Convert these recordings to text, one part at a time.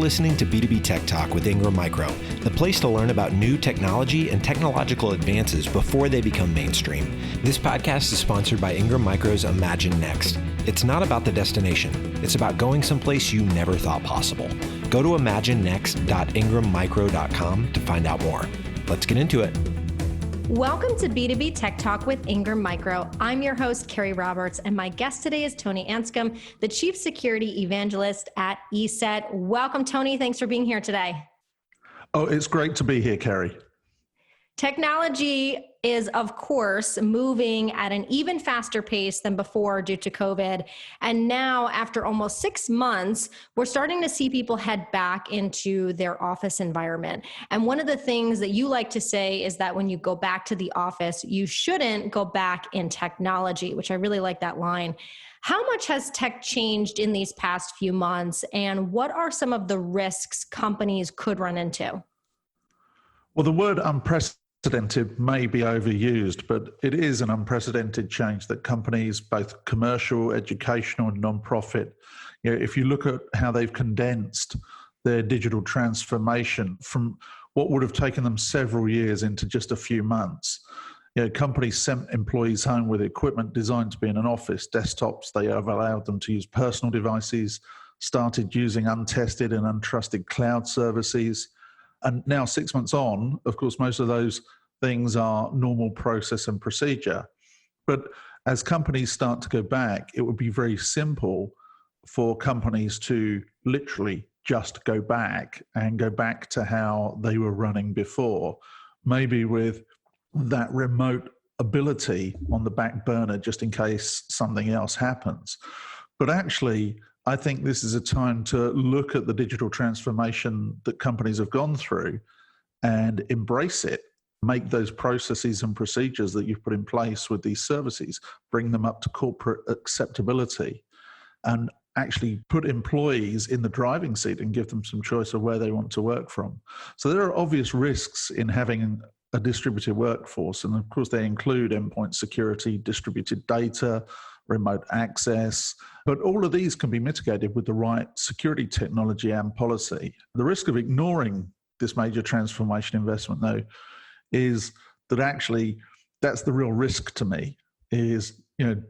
listening to B2B Tech Talk with Ingram Micro, the place to learn about new technology and technological advances before they become mainstream. This podcast is sponsored by Ingram Micro's Imagine Next. It's not about the destination. It's about going someplace you never thought possible. Go to imaginenext.ingrammicro.com to find out more. Let's get into it. Welcome to B2B Tech Talk with Ingram Micro. I'm your host, Keri Roberts, and my guest today is Tony Anscombe, the Chief Security Evangelist at Eset. Welcome, Tony. Thanks for being here today. Oh, it's great to be here, Keri. Technology is, of course, moving at an even faster pace than before due to COVID. And now, after almost 6 months, we're starting to see people head back into their office environment. And one of the things that you like to say is that when you go back to the office, you shouldn't go back in technology, which I really like that line. How much has tech changed in these past few months? And what are some of the risks companies could run into? Well, the word unprecedented may be overused, but it is an unprecedented change that companies, both commercial, educational, and nonprofit, if you look at how they've condensed their digital transformation from what would have taken them several years into just a few months. Companies sent employees home with equipment designed to be in an office, desktops. They have allowed them to use personal devices, started using untested and untrusted cloud services. And now 6 months on, of course, most of those things are normal process and procedure. But as companies start to go back, it would be very simple for companies to literally just go back to how they were running before, maybe with that remote ability on the back burner just in case something else happens. But actually, I think this is a time to look at the digital transformation that companies have gone through and embrace it. Make those processes and procedures that you've put in place with these services, bring them up to corporate acceptability, and actually put employees in the driving seat and give them some choice of where they want to work from. So there are obvious risks in having a distributed workforce, and of course they include endpoint security, distributed data, remote access, but all of these can be mitigated with the right security technology and policy. The risk of ignoring this major transformation investment, though, is that actually that's the real risk to me, is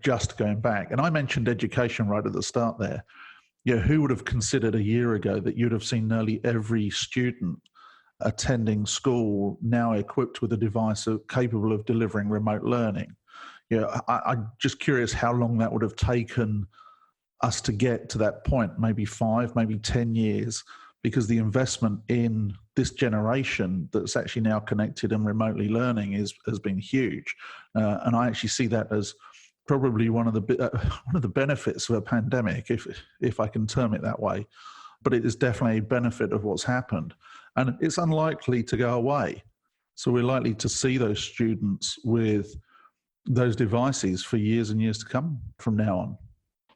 just going back. And I mentioned education right at the start there. Who would have considered a year ago that you'd have seen nearly every student attending school now equipped with a device capable of delivering remote learning? I'm just curious how long that would have taken us to get to that point, maybe 5, maybe 10 years, because the investment in this generation that's actually now connected and remotely learning has been huge. And I actually see that as probably one of the benefits of a pandemic, if I can term it that way. But it is definitely a benefit of what's happened. And it's unlikely to go away. So we're likely to see those students with those devices for years and years to come from now on.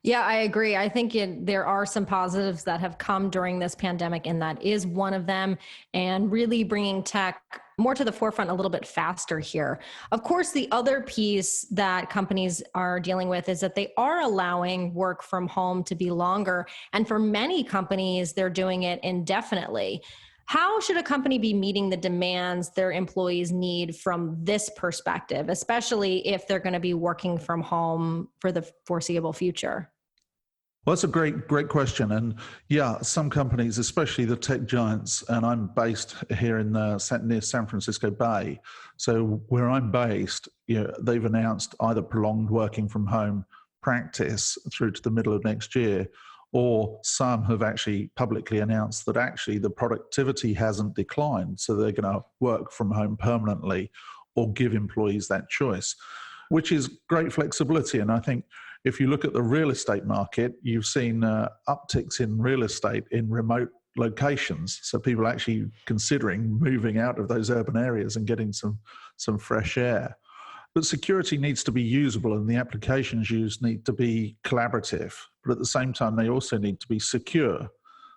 Yeah, I agree. I think there are some positives that have come during this pandemic, and that is one of them, and really bringing tech more to the forefront a little bit faster here. Of course, the other piece that companies are dealing with is that they are allowing work from home to be longer. And for many companies, they're doing it indefinitely. How should a company be meeting the demands their employees need from this perspective, especially if they're going to be working from home for the foreseeable future? Well, that's a great question. And yeah, some companies, especially the tech giants, and I'm based here in near San Francisco Bay. So where I'm based, they've announced either prolonged working from home practice through to the middle of next year, or some have actually publicly announced that actually the productivity hasn't declined, so they're going to work from home permanently or give employees that choice, which is great flexibility. And I think if you look at the real estate market, you've seen upticks in real estate in remote locations, so people actually considering moving out of those urban areas and getting some fresh air. But security needs to be usable, and the applications used need to be collaborative. But at the same time, they also need to be secure.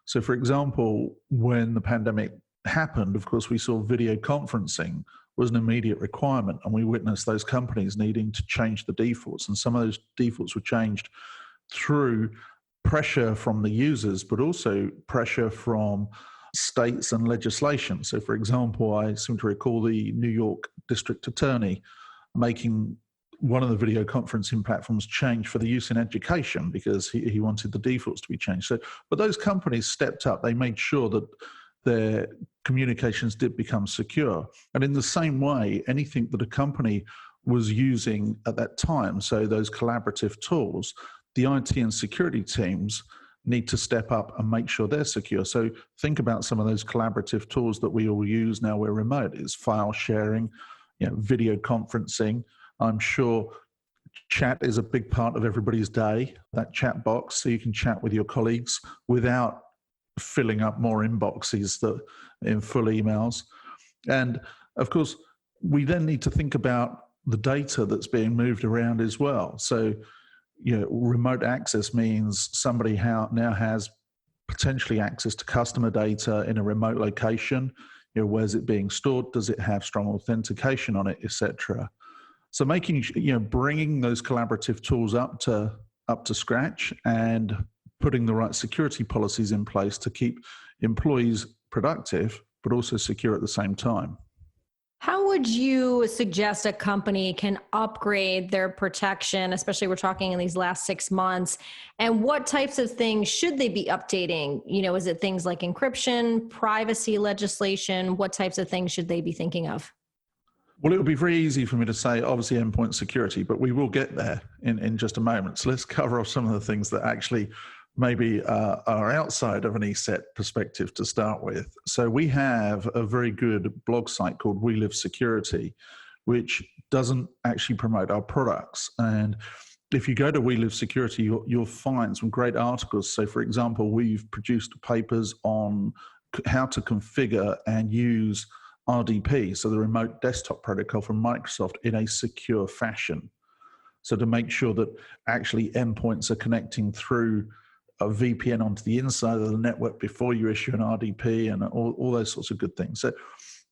So, for example, when the pandemic happened, of course, we saw video conferencing was an immediate requirement, and we witnessed those companies needing to change the defaults. And some of those defaults were changed through pressure from the users, but also pressure from states and legislation. So, for example, I seem to recall the New York District Attorney making one of the video conferencing platforms change for the use in education because he wanted the defaults to be changed. So, but those companies stepped up. They made sure that their communications did become secure. And in the same way, anything that a company was using at that time, so those collaborative tools, the IT and security teams need to step up and make sure they're secure. So think about some of those collaborative tools that we all use now we're remote. It's file sharing, video conferencing. I'm sure chat is a big part of everybody's day, that chat box, so you can chat with your colleagues without filling up more inboxes in full emails. And of course, we then need to think about the data that's being moved around as well. So, remote access means somebody now has potentially access to customer data in a remote location. Where's it being stored? Does it have strong authentication on it, etc.? So bringing those collaborative tools up to scratch and putting the right security policies in place to keep employees productive, but also secure at the same time. How would you suggest a company can upgrade their protection, especially we're talking in these last 6 months, and what types of things should they be updating? Is it things like encryption, privacy legislation? What types of things should they be thinking of? Well, it would be very easy for me to say, obviously, endpoint security, but we will get there in just a moment. So let's cover off some of the things that actually maybe are outside of an Eset perspective to start with. So we have a very good blog site called We Live Security, which doesn't actually promote our products. And if you go to We Live Security, you'll find some great articles. So, for example, we've produced papers on how to configure and use RDP, so the remote desktop protocol from Microsoft, in a secure fashion. So to make sure that actually endpoints are connecting through a VPN onto the inside of the network before you issue an RDP and all those sorts of good things. So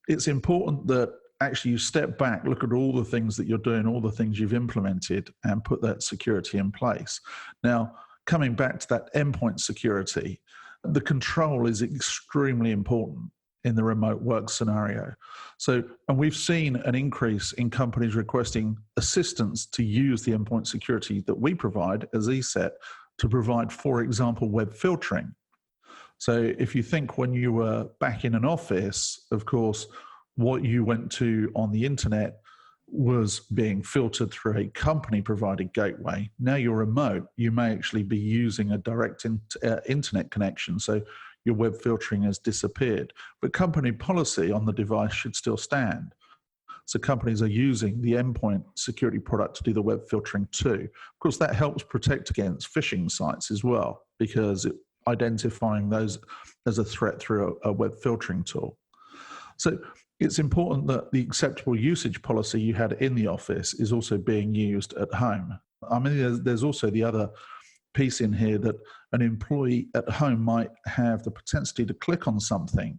it's important that actually you step back, look at all the things that you're doing, all the things you've implemented, and put that security in place. Now, coming back to that endpoint security, the control is extremely important in the remote work scenario. So, and we've seen an increase in companies requesting assistance to use the endpoint security that we provide as Eset to provide, for example, web filtering. So if you think when you were back in an office, of course, what you went to on the internet was being filtered through a company-provided gateway. Now you're remote, you may actually be using a direct internet connection. So your web filtering has disappeared. But company policy on the device should still stand. So companies are using the endpoint security product to do the web filtering too. Of course, that helps protect against phishing sites as well, because identifying those as a threat through a web filtering tool. So it's important that the acceptable usage policy you had in the office is also being used at home. I mean, there's also the other piece in here that an employee at home might have the propensity to click on something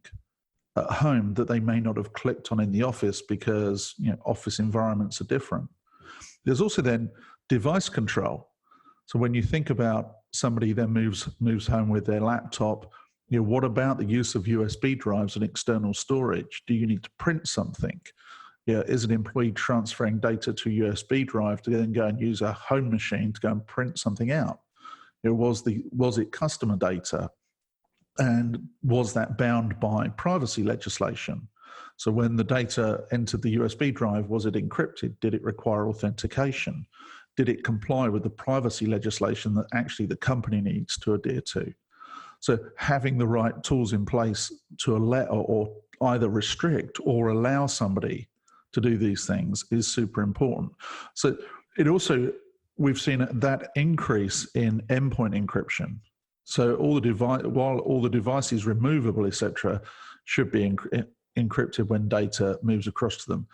at home that they may not have clicked on in the office because office environments are different. There's also then device control. So when you think about somebody then moves home with their laptop, what about the use of USB drives and external storage? Do you need to print something? Is an employee transferring data to a USB drive to then go and use a home machine to go and print something out? Was it customer data? And was that bound by privacy legislation? So when the data entered the USB drive, was it encrypted? Did it require authentication? Did it comply with the privacy legislation that actually the company needs to adhere to? So having the right tools in place to allow or either restrict or allow somebody to do these things is super important. So it also, we've seen that increase in endpoint encryption. So while all the devices removable, etc., should be encrypted when data moves across to them.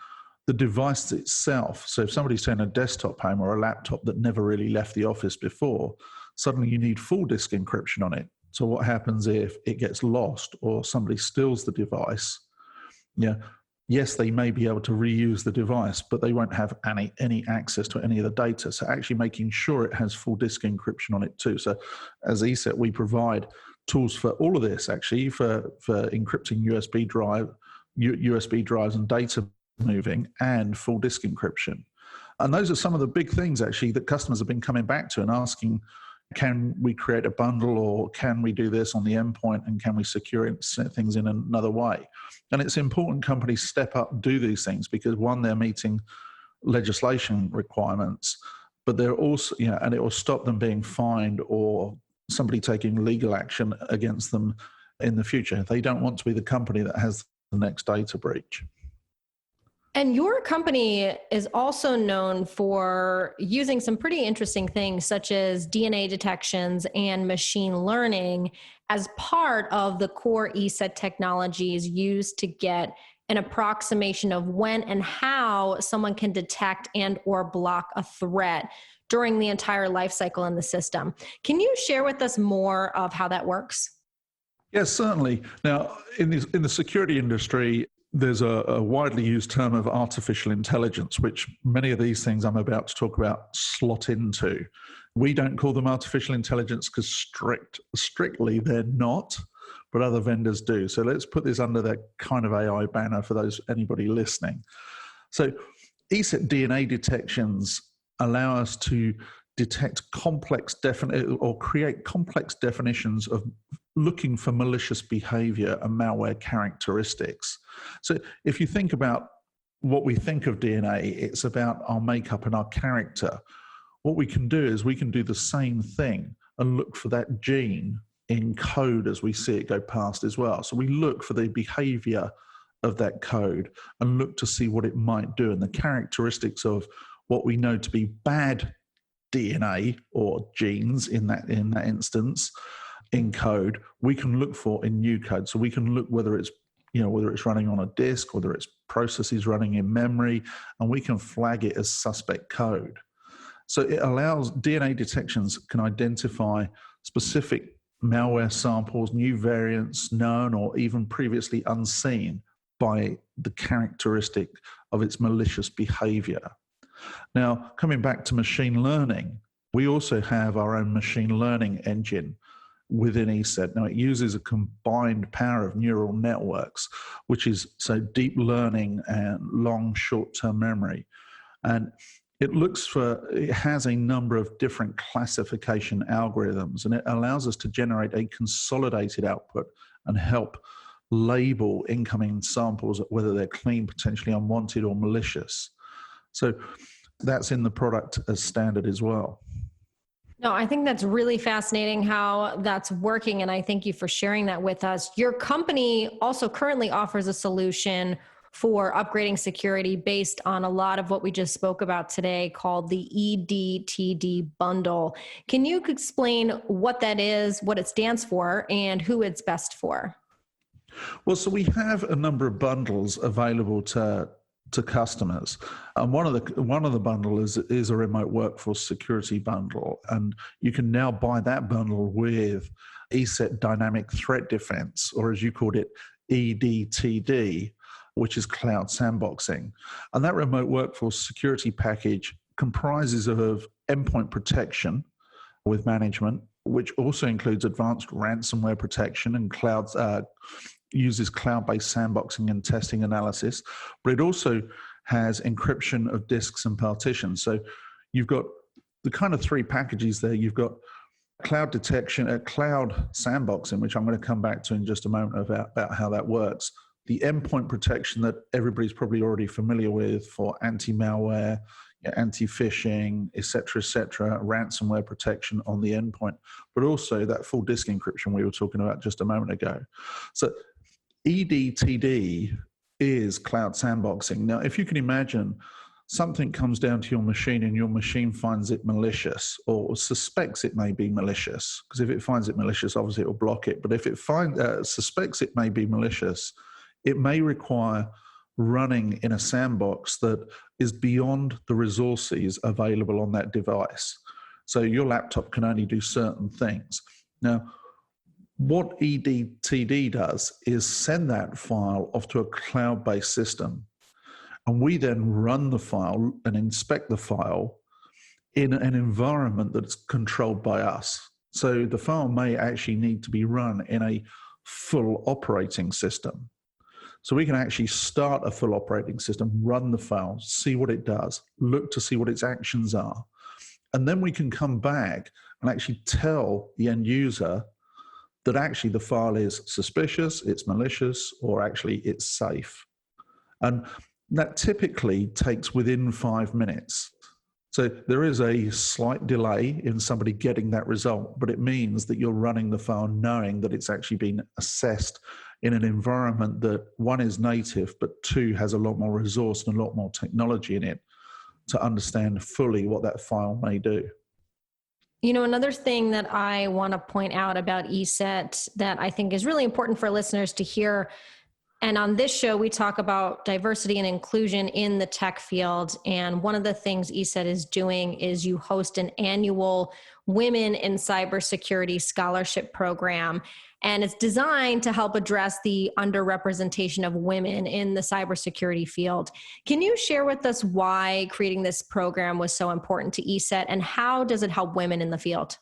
The device itself, so if somebody's saying a desktop home or a laptop that never really left the office before, suddenly you need full disk encryption on it. So what happens if it gets lost or somebody steals the device? yes, they may be able to reuse the device, but they won't have any access to any of the data. So actually making sure it has full disk encryption on it too. So as Eset, we provide tools for all of this, actually, for encrypting USB drives and data moving, and full disk encryption. And those are some of the big things, actually, that customers have been coming back to and asking, can we create a bundle, or can we do this on the endpoint, and can we secure things in another way? And it's important companies step up and do these things because, one, they're meeting legislation requirements, but they're also, and it will stop them being fined or somebody taking legal action against them in the future. They don't want to be the company that has the next data breach. And your company is also known for using some pretty interesting things such as DNA detections and machine learning as part of the core Eset technologies used to get an approximation of when and how someone can detect and or block a threat during the entire life cycle in the system. Can you share with us more of how that works? Yes, certainly. Now, in the security industry, there's a widely used term of artificial intelligence, which many of these things I'm about to talk about slot into. We don't call them artificial intelligence because strictly they're not, but other vendors do. So let's put this under that kind of AI banner for anybody listening. So Eset DNA detections allow us to detect create complex definitions of looking for malicious behavior and malware characteristics. So if you think about what we think of DNA, it's about our makeup and our character. What we can do is we can do the same thing and look for that gene in code as we see it go past as well. So we look for the behavior of that code and look to see what it might do, and the characteristics of what we know to be bad DNA or genes in that instance in code, we can look for in new code. So we can look whether it's running on a disk, whether it's processes running in memory, and we can flag it as suspect code. So it allows DNA detections can identify specific malware samples, new variants known or even previously unseen by the characteristic of its malicious behavior. Now, coming back to machine learning, we also have our own machine learning engine within Eset. Now, it uses a combined power of neural networks, which is so deep learning and long short-term memory. And it has a number of different classification algorithms, and it allows us to generate a consolidated output and help label incoming samples, whether they're clean, potentially unwanted, or malicious. So that's in the product as standard as well. No, I think that's really fascinating how that's working, and I thank you for sharing that with us. Your company also currently offers a solution for upgrading security based on a lot of what we just spoke about today, called the EDTD bundle. Can you explain what that is, what it stands for, and who it's best for? Well, so we have a number of bundles available to customers, and one of the bundle is a remote workforce security bundle, and you can now buy that bundle with Eset Dynamic Threat Defense, or as you called it, EDTD, which is cloud sandboxing. And that remote workforce security package comprises of endpoint protection with management, which also includes advanced ransomware protection and uses cloud-based sandboxing and testing analysis, but it also has encryption of disks and partitions. So you've got the kind of three packages there. You've got cloud detection, cloud sandboxing, which I'm going to come back to in just a moment about how that works. The endpoint protection that everybody's probably already familiar with for anti-malware, anti-phishing, et cetera, ransomware protection on the endpoint, but also that full disk encryption we were talking about just a moment ago. So EDTD is cloud sandboxing. Now, if you can imagine something comes down to your machine and your machine finds it malicious or suspects it may be malicious, because if it finds it malicious, obviously it will block it. But if it suspects it may be malicious, it may require running in a sandbox that is beyond the resources available on that device. So your laptop can only do certain things. Now, What EDTD does is send that file off to a cloud-based system, and we then run the file and inspect the file in an environment that's controlled by us. So the file may actually need to be run in a full operating system. So we can actually start a full operating system, run the file, see what it does, look to see what its actions are. And then we can come back and actually tell the end user that actually the file is suspicious, it's malicious, or actually it's safe. And that typically takes within 5 minutes. So there is a slight delay in somebody getting that result, but it means that you're running the file knowing that it's actually been assessed in an environment that, one, is native, but two, has a lot more resource and a lot more technology in it to understand fully what that file may do. You know, another thing that I want to point out about Eset that I think is really important for listeners to hear, and on this show, we talk about diversity and inclusion in the tech field. And one of the things Eset is doing is you host an annual Women in Cybersecurity Scholarship Program. And it's designed to help address the underrepresentation of women in the cybersecurity field. Can you share with us why creating this program was so important to Eset, and how does it help women in the field?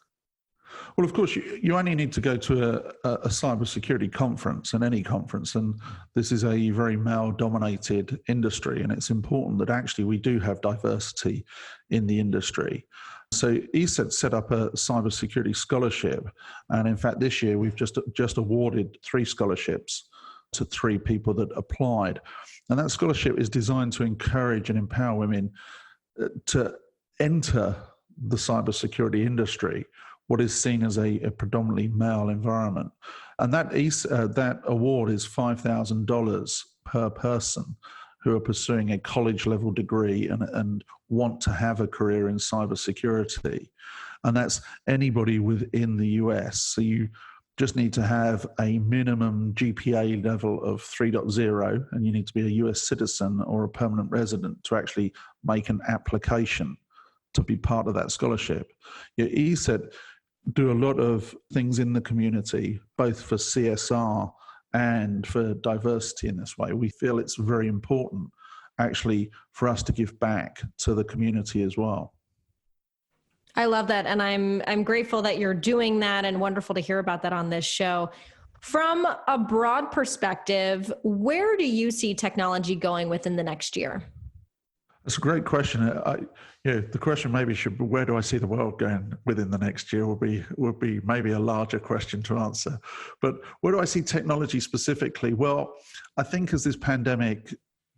Well, of course, you only need to go to a cybersecurity conference, and any conference, and this is a very male-dominated industry, and it's important that actually we do have diversity in the industry. So Eset set up a cybersecurity scholarship, and in fact this year we've just awarded 3 scholarships to 3 people that applied. And that scholarship is designed to encourage and empower women to enter the cybersecurity industry, what is seen as a predominantly male environment. And that award is $5,000 per person who are pursuing a college-level degree and want to have a career in cybersecurity. And that's anybody within the US. So you just need to have a minimum GPA level of 3.0, and you need to be a US citizen or a permanent resident to actually make an application to be part of that scholarship. Eset do a lot of things in the community, both for CSR and for diversity in this way. We feel it's very important actually for us to give back to the community as well. I love that. And I'm grateful that you're doing that, and wonderful to hear about that on this show. From a broad perspective, where do you see technology going within the next year? That's a great question. The question maybe should be, where do I see the world going within the next year would be maybe a larger question to answer. But where do I see technology specifically? Well, I think as this pandemic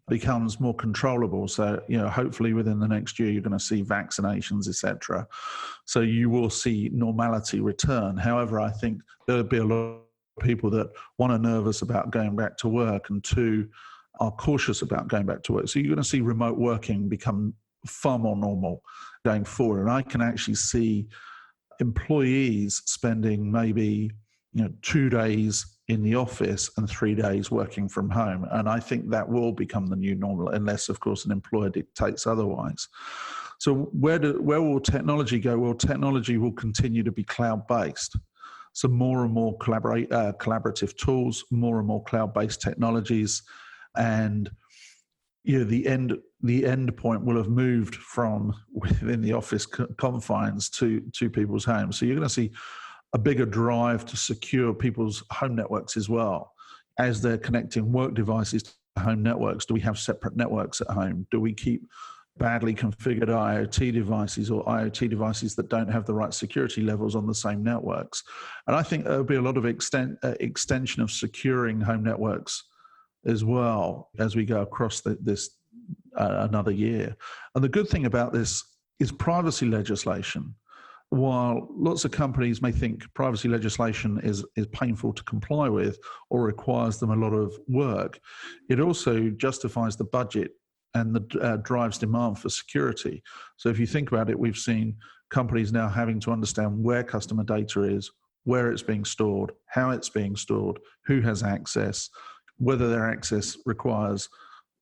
becomes more controllable, so hopefully within the next year you're going to see vaccinations, etc. So you will see normality return. However, I think there'll be a lot of people that one are nervous about going back to work, and two are cautious about going back to work. So you're going to see remote working become far more normal going forward. And I can actually see employees spending maybe 2 days in the office and 3 days working from home. And I think that will become the new normal, unless, of course, an employer dictates otherwise. So where will technology go? Well, technology will continue to be cloud-based. So more and more collaborative tools, more and more cloud-based technologies. And the end point will have moved from within the office confines to people's homes. So you're going to see a bigger drive to secure people's home networks as well. As they're connecting work devices to home networks, do we have separate networks at home? Do we keep badly configured IoT devices or IoT devices that don't have the right security levels on the same networks? And I think there'll be a lot of extension of securing home networks as well as we go across this another year. And the good thing about this is privacy legislation. While lots of companies may think privacy legislation is painful to comply with or requires them a lot of work, it also justifies the budget and drives demand for security. So if you think about it, we've seen companies now having to understand where customer data is, where it's being stored, how it's being stored, who has access, whether their access requires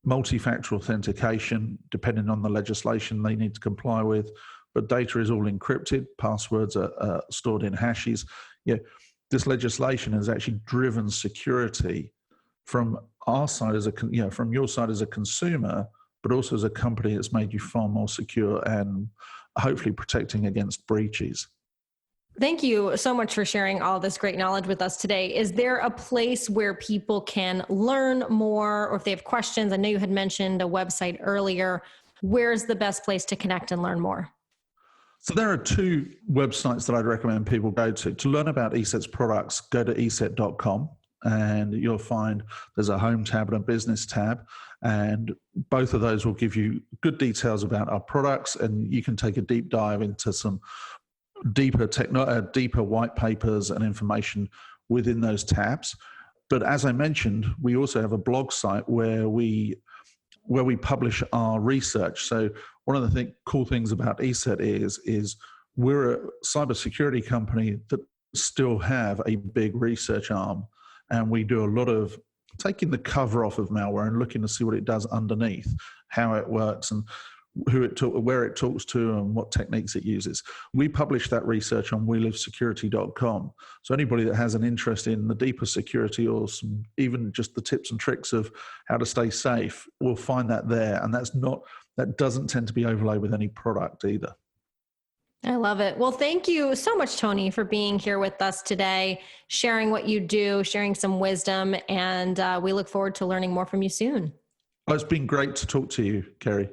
multi-factor authentication, depending on the legislation they need to comply with. But data is all encrypted, passwords are stored in hashes. this legislation has actually driven security from our side from your side as a consumer, but also as a company. It's made you far more secure and hopefully protecting against breaches. Thank you so much for sharing all this great knowledge with us today. Is there a place where people can learn more, or if they have questions? I know you had mentioned a website earlier. Where's the best place to connect and learn more? So there are two websites that I'd recommend people go to. To learn about Eset's products, go to eset.com, and you'll find there's a home tab and a business tab. And both of those will give you good details about our products, and you can take a deep dive into some deeper white papers and information within those tabs. But as I mentioned, we also have a blog site where we publish our research. So one of the cool things about Eset is we're a cybersecurity company that still have a big research arm, and we do a lot of taking the cover off of malware and looking to see what it does underneath, how it works, and where it talks to and what techniques it uses. We publish that research on welivesecurity.com. So anybody that has an interest in the deeper security, or even just the tips and tricks of how to stay safe, will find that there. And that doesn't tend to be overlaid with any product either. I love it. Well, thank you so much, Tony, for being here with us today, sharing what you do, sharing some wisdom, and we look forward to learning more from you soon. Oh, it's been great to talk to you, Keri.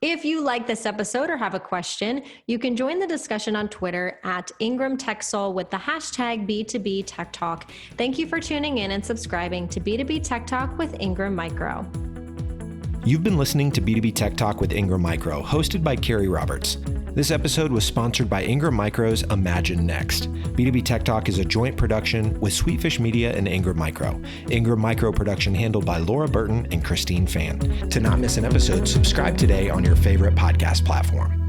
If you like this episode or have a question, you can join the discussion on Twitter at Ingram TechSoul with the hashtag B2B Tech Talk. Thank you for tuning in and subscribing to B2B Tech Talk with Ingram Micro. You've been listening to B2B Tech Talk with Ingram Micro, hosted by Keri Roberts. This episode was sponsored by Ingram Micro's Imagine Next. B2B Tech Talk is a joint production with Sweetfish Media and Ingram Micro. Ingram Micro production handled by Laura Burton and Christine Fan. To not miss an episode, subscribe today on your favorite podcast platform.